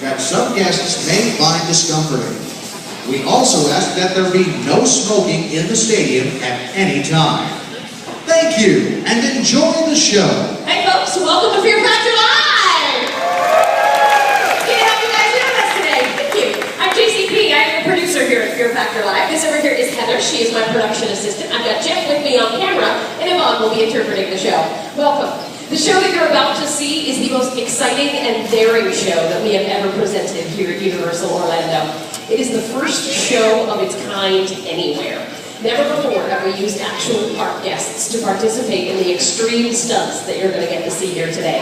that some guests may find discomforting. We also ask that there be no smoking in the stadium at any time. Thank you, and enjoy the show. Hey folks, welcome to Fear Factor Live! Good to have you guys with us today. Thank you. I'm JCP, I'm the producer here at Fear Factor Live. This over here is Heather, she is my production assistant. I've got Jeff with me on camera, and Yvonne will be interpreting the show. Welcome. The show that you're about to see is the most exciting and daring show that we have ever presented here at Universal Orlando. It is the first show of its kind anywhere. Never before have we used actual park guests to participate in the extreme stunts that you're going to get to see here today.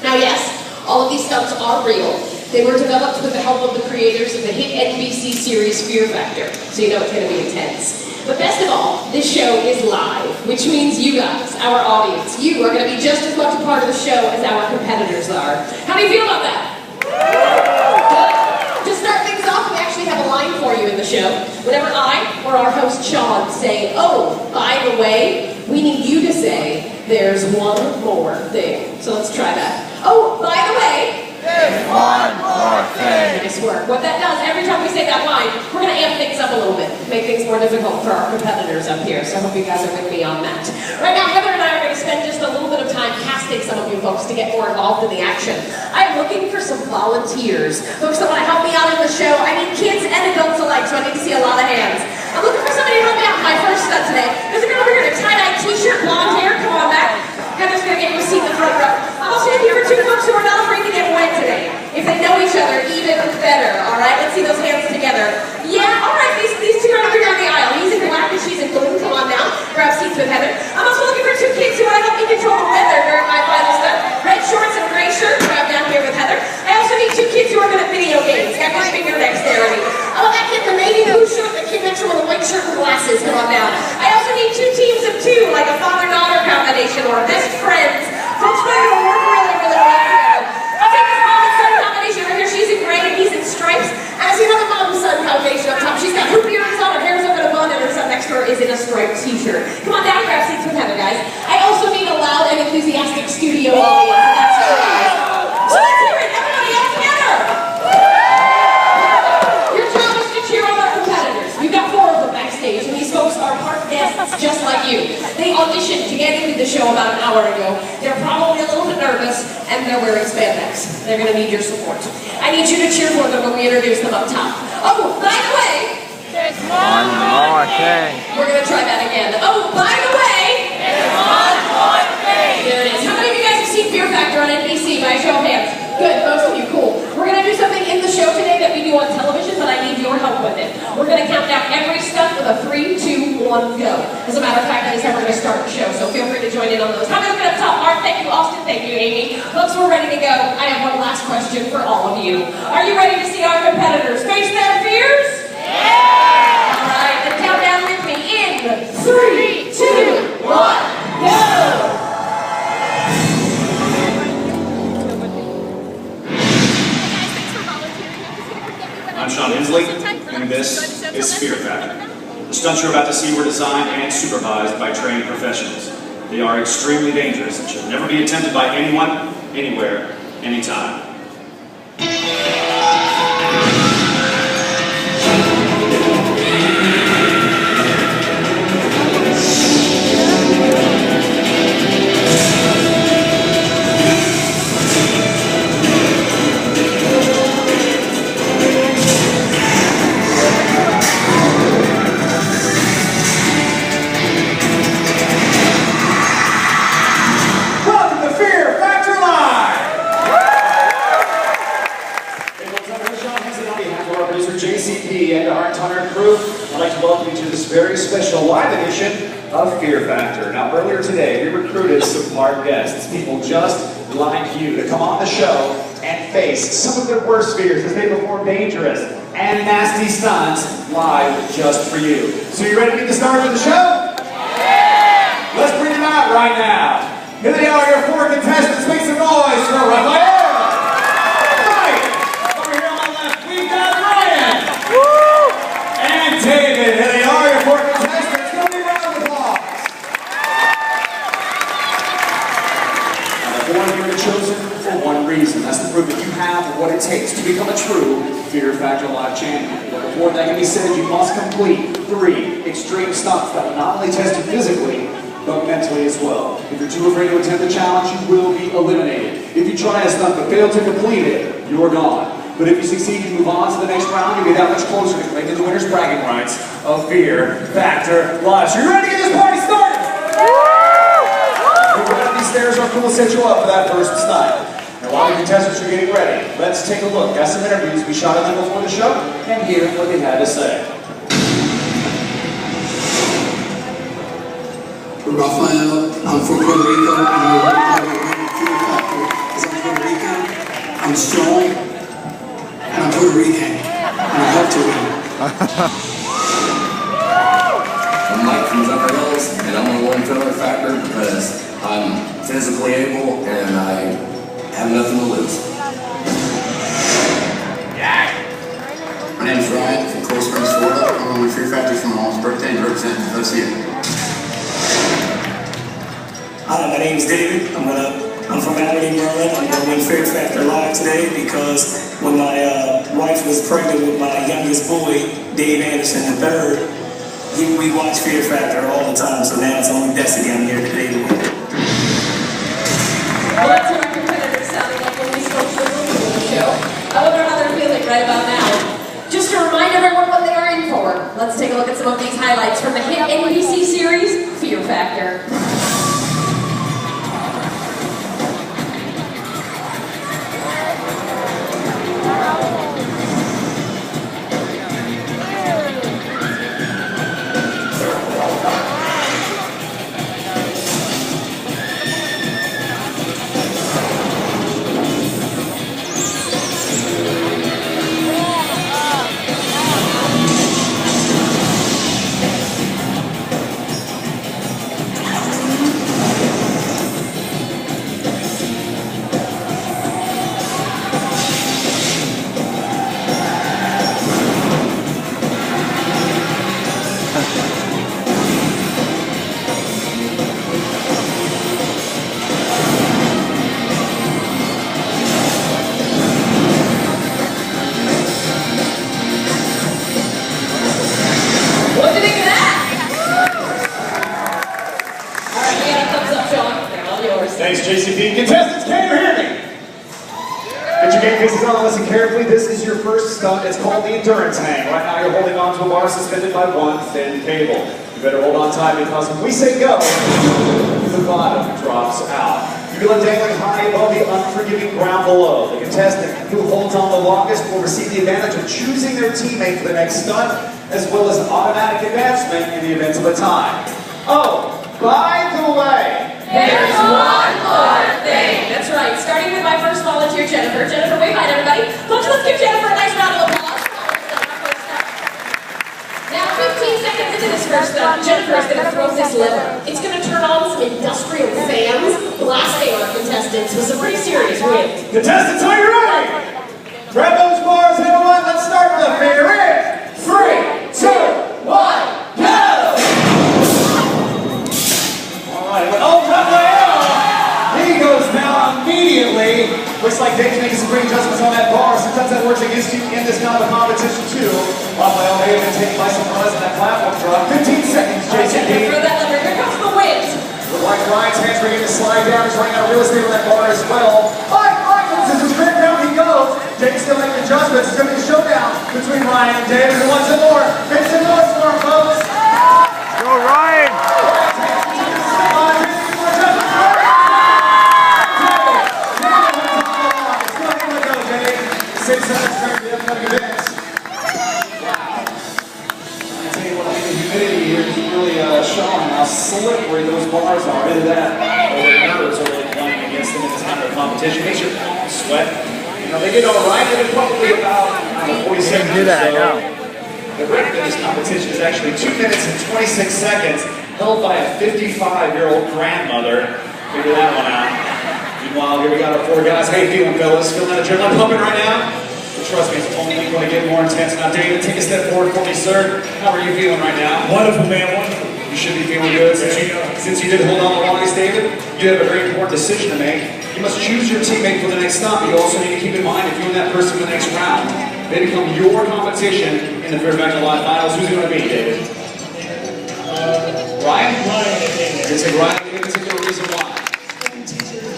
Now yes, all of these stunts are real. They were developed with the help of the creators of the hit NBC series Fear Factor, so you know it's going to be intense. But best of all, this show is live, which means you guys, our audience, you are going to be just as much a part of the show as our competitors are. How do you feel about that? Good. To start things off, we actually have a line for you in the show. Whenever I or our host Sean say, "Oh, by the way," we need you to say, "There's one more thing." So let's try that. "Oh, by the way, there's one more thing." Nice work. What that does, every time we say that line, we're going to amp things up a little bit, make things more difficult for our competitors up here. So I hope you guys are with me on that. Right now, Heather and I are going to spend just a little bit of time casting some of you folks to get more involved in the action. I am looking for some volunteers, folks that want to help me out in the show. I need kids and adults alike, so I need to see a lot of hands. I'm looking for somebody to help me out in my first stunt today. There's a girl over here in a tie-dye t-shirt, blonde hair. Come on back. Heather's going to get you a seat in the front row. I'm also looking for two folks who are not afraid to get wet today. If they know each other, even better. All right, let's see those hands together. Yeah, all right, these two are over here on the aisle. He's in black and she's in blue. Come on now, grab seats with Heather. I'm also looking for two kids who want to help me control the weather during my final stunt. Red shorts and gray shirt, grab down here with Heather. I also need two kids who are good at video games. Got my finger dexterity. Oh, that kid in the navy blue shirt, the kid next to him with a white shirt and glasses. Come on now. I also need two teams of two, like a father-daughter combination or best friends. Folks ready to work really, really well together. I'll take this mom and son combination right here. She's in gray and he's in stripes. And I see another mom and son combination up top. She's got hoop earrings on, her hair's up in a bun, and her son next to her is in a striped t-shirt. Come on down, grab seats with Heather, guys. I also need a loud and enthusiastic studio audience. And that's you guys. So let's hear it, everybody all together. Your job is to cheer on our competitors. We've got 4 of them backstage, and these folks are park guests just like you. They auditioned to get into the show about an hour ago. They're probably a little bit nervous, and they're wearing spandex. They're going to need your support. I need you to cheer for them when we introduce them up top. Oh, by the way, there's one more thing. We're going to try that again. Oh, by the way, there's one more thing. There it is. How many of you guys have seen Fear Factor on NBC by a show of hands? Good, most of you, cool. We're going to do something in the show today that we do on television, but I need your help with it. We're going to count down every stunt with a 3, 2, 1, go. As a matter of fact, that is how we're going to start the show, so feel free to join in on those. How many looking up top? Art, thank you, Austin, thank you, Amy. Folks, we're ready to go. I have one last question for all of you. Are you ready to see our competitors face their fears? Yeah! All right, then count down with me in 3, 2, 1, go! I'm Sean Hensley, and this is Fear Factor. The stunts you're about to see were designed and supervised by trained professionals. They are extremely dangerous and should never be attempted by anyone, anywhere, anytime. And our entire crew, I'd like to welcome you to this very special live edition of Fear Factor. Now, earlier today, we recruited some park guests, people just like you, to come on the show and face some of their worst fears as they perform dangerous and nasty stunts live just for you. So you ready to get the start of the show? Yeah! Let's bring them out right now. Here they are, your 4 contestants. Make some noise for Raphael. David, here they are, your 4 contestants. Give me a round of applause. Now, the 4 of you are chosen for one reason. That's to prove that you have what it takes takes to become a true Fear Factor Live champion. But before that can be said, you must complete 3 extreme stunts that will not only test you physically, but mentally as well. If you're too afraid to attempt the challenge, you will be eliminated. If you try a stunt but fail to complete it, you are gone. But if you succeed, you move on to the next round, you'll be that much closer to making the winner's bragging rights of Fear Factor Live. So you ready to get this party started? These stairs are cool to set you up for that first stunt. Now while the contestants are getting ready, let's take a look at some interviews we shot of them before the show and hear what they had to say. Rafael, I'm from Puerto Rico, and I work hard with Fear Factor because I'm Puerto Rican, I'm strong, and I'm Puerto Rican, and I hope to win. I'm Mike from Jumper Hills, and I'm going to win Fear Factor because I'm physically able and I have nothing to lose. My name is Ryan from Cold Springs, Florida. I'm going to win Fear Factor for my mom's birthday and represent FSU. Hi, my name is David. I'm from Alabama, Maryland. I'm going to win Fear Factor Live today because when my wife was pregnant with my youngest boy, Dave Anderson III, we watch Fear Factor all the time, so now it's only best again here today to win. Well, that's what our competitors sounded like when we spoke to them before the show. I wonder how they're feeling right about now. Just to remind everyone what they are in for, let's take a look at some of these highlights from the hit NBC series, Fear Factor. Thanks, JCP. Contestants, can you hear me? Get your game faces on and listen carefully. This is your first stunt. It's called the endurance hang. Right now you're holding on to a bar suspended by one thin cable. You better hold on tight because when we say go, the bottom drops out. You feel it dangling high above the unforgiving ground below. The contestant who holds on the longest will receive the advantage of choosing their teammate for the next stunt, as well as an automatic advancement in the event of a tie. Oh, by the way, there's one more thing. That's right. Starting with my first volunteer, Jennifer. Jennifer, wave hi to everybody. Let's give Jennifer a nice round of applause. Now, 15 seconds into this first stunt, Jennifer is going to throw this lever. It's going to turn on some industrial fans, blasting our contestants with some pretty serious winds. Contestants, are you ready? Grab those bars, everyone. Let's start the fair in 3, 2, 1, go! Oh, Rafael! He goes down immediately. Looks like Dave's making some great adjustments on that bar. Sometimes that works against you in this kind of a competition, too. Rafael may have been taken by surprise on that platform drop. 15 seconds, JCP. Throw that lever. Here comes the wind. Looks like Ryan's hands are beginning to slide down. He's running out of real estate on that bar as well. Mike, this is great. Down he goes. Dave's still making adjustments. It's going to be a showdown between Ryan and Dave. Who wants it more? Make some noise for him, folks. Go, Ryan! Showing how slippery those bars are. Look at that. All the nerves are really playing against them in this kind of competition. Makes your palms sweat. You know, they get all right. They're probably about 40 seconds. Do that, I know. The record of this competition is actually 2 minutes and 26 seconds, held by a 55-year-old grandmother. Figure that one out. Meanwhile, here we got our 4 guys. How you feeling, fellas? Feeling that adrenaline pumping right now? But trust me, it's only going to get more intense. Now, David, take a step forward for me, sir. How are you feeling right now? Wonderful, man, wonderful. You should be feeling good since you did hold on the longest, David. You have a very important decision to make. You must choose your teammate for the next stop, but you also need to keep in mind if you and that person for the next round, they become your competition in the Fear Factor Live Finals. Who's it going to be, David? Ryan? Ryan. You're going to take Ryan. Any particular reason why?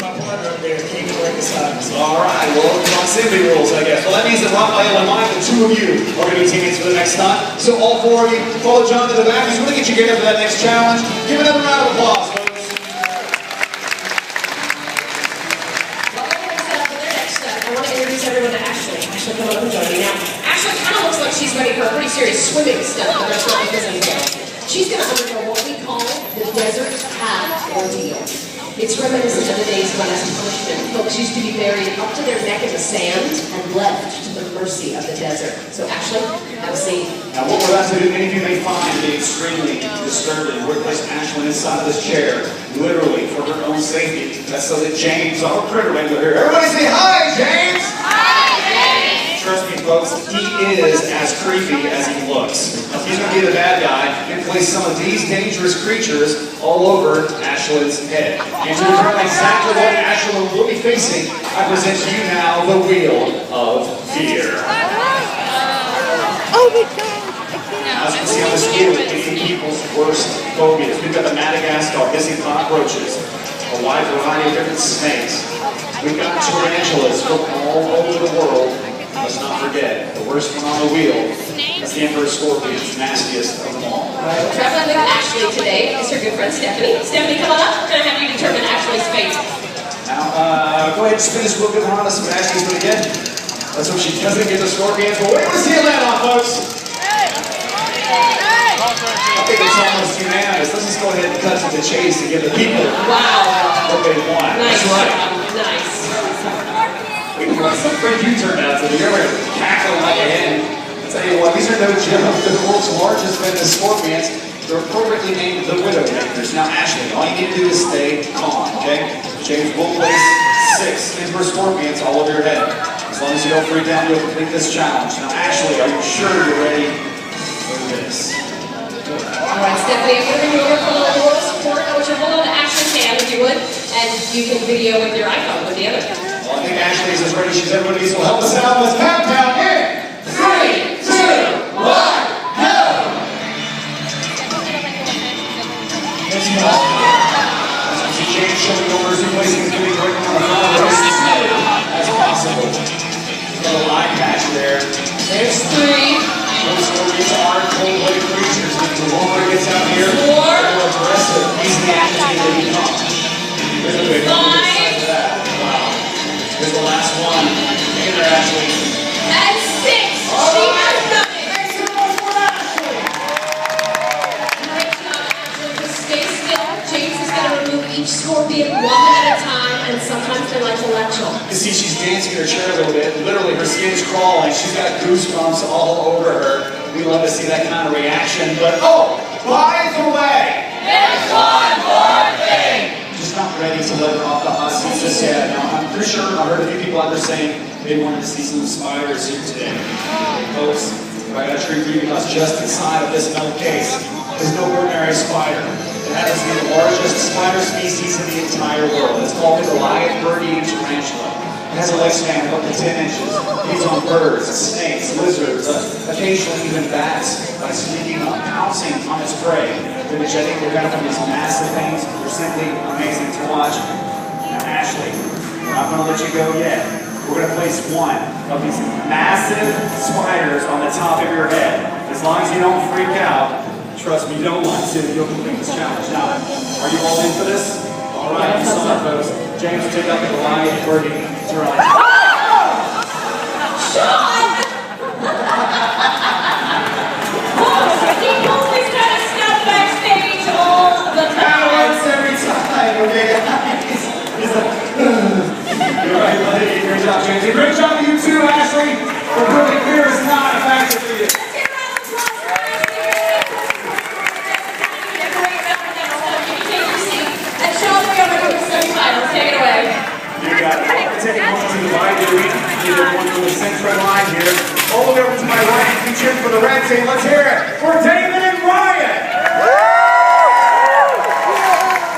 My partner up there can't break the silence. All right, well, proximity rules, I guess. Well, that means that Raphael and Mike, the two of you, are going to be teammates for the next time. So all four of you, follow John to the back. He's going to get you geared up for that next challenge. Give another round of applause, folks. I want to introduce everyone to Ashley. Ashley, come up and join me now. Ashley kind of looks like she's ready for a pretty serious swimming stunt, but that's not what this entails. She's going to undergo what we call the desert path ordeal. It's reminiscent of the days when, as a punishment, folks used to be buried up to their neck in the sand and left to the mercy of the desert. So, Ashley, have a seat. Now, what we're about to do, many of you may find to be extremely disturbing. We're placing Ashley inside of this chair, literally for her own safety. That's so that James, our critter wrangler here, everybody say hi, James! Hi, James! Trust me, folks, he is as creepy as he looks. He's going to be the bad guy and place some of these dangerous creatures all over Ashlyn's head. And to determine exactly what Ashlyn will be facing, I present to you now the Wheel of Fear. Oh my God! As you can see on this wheel, it can people's worst phobias. We've got the Madagascar hissing cockroaches, a wide variety of different snakes. We've got tarantulas from all over the world. Let's not forget, the worst one on the wheel is the Emperor Scorpion's nastiest of them all. Traveling with Ashley today is her good friend Stephanie. Stephanie, come on up. We're going to have you determine Ashley's fate. Now, go ahead and spin this wheel. Good on us. What Ashley's going to get. Let's hope she doesn't get the scorpions. But wait, let's see it land on, folks. I think it's almost unanimous. Let's just go ahead and cut to the chase and give the people what they want. Nice. That's right. Nice. What some friend you turned out to be. You're cackling like a hen. I'll tell you what, these are no joke. The world's largest venomous scorpions. They're appropriately named the Widowmakers. Now, Ashley, all you need to do is stay calm, okay? James will place 6 Emperor Scorpions all over your head. As long as you don't freak out, you'll complete this challenge. Now, Ashley, are you sure you're ready for this? All right, Stephanie, I'm going to bring you over for a little moral support. I want you to hold on to Ashley's hand, if you would, and you can video with your iPhone with the other. Well, I think Ashley is as ready as she's ever going to be, so help us out. Let's countdown in 3, 2, 1, go! As you see James showing over his new place, he's going to be working on the front of as possible. Got a line patch there. There's 3. Those scorpions are cold-blooded creatures. The longer it gets out here, 4. the more aggressive, easily agitated they become. There's a big 5. Wow. Here's the last one. Hang in there, Ashley. And 6. She has done it. Thanks so much for Ashley. Great job, Ashley. Just stay still. James is going to remove each scorpion one at a time, and sometimes they like to latch on. You see, she's dancing in her chair a little bit. Literally, her skin's crawling. She's got goosebumps all over her. We love to see that kind of reaction. But, oh, by the way, There's one more thing. just not ready to let her off the hot seat just yet. Now, I'm pretty sure I heard a few people out there saying they wanted to see some spiders here today. Folks, I got a treat for you because just inside of this metal case is no ordinary spider. It happens to be the largest spider species in the entire world. It's called the Goliath bird-eating tarantula. It has a lifespan of up to 10 inches. It feeds on birds, snakes, lizards, occasionally even bats, by sneaking up, pouncing on its prey, which I think we're going to have these massive things. They're simply amazing to watch. Now, Ashley, we're not going to let you go yet. We're going to place one of these massive spiders on the top of your head. As long as you don't freak out, trust me, you don't want to, you'll complete this challenge. Now, are you all in for this? All right, you saw it, folks. James will take out the Goliath birdie. Sean! Sean! He always got to stop backstage all the time. Once every time, okay, guys? You're right, buddy. Great job, James. Great job to you too, Ashley. For proving fear is not a factor for you. Let's give a round of applause for Ashley. You're a great member of that stuff. You can take your seat. And Sean, we're going to go to the semifinals. Take it away. You got it. Take one to the right, either one to the central line here. All the way over to my right, you cheer for the red team. Let's hear it for David and Ryan.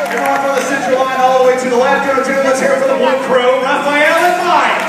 Come on from the central line all the way to the left. Go to the Let's hear it for the Blue Crew, Raphael and Mike.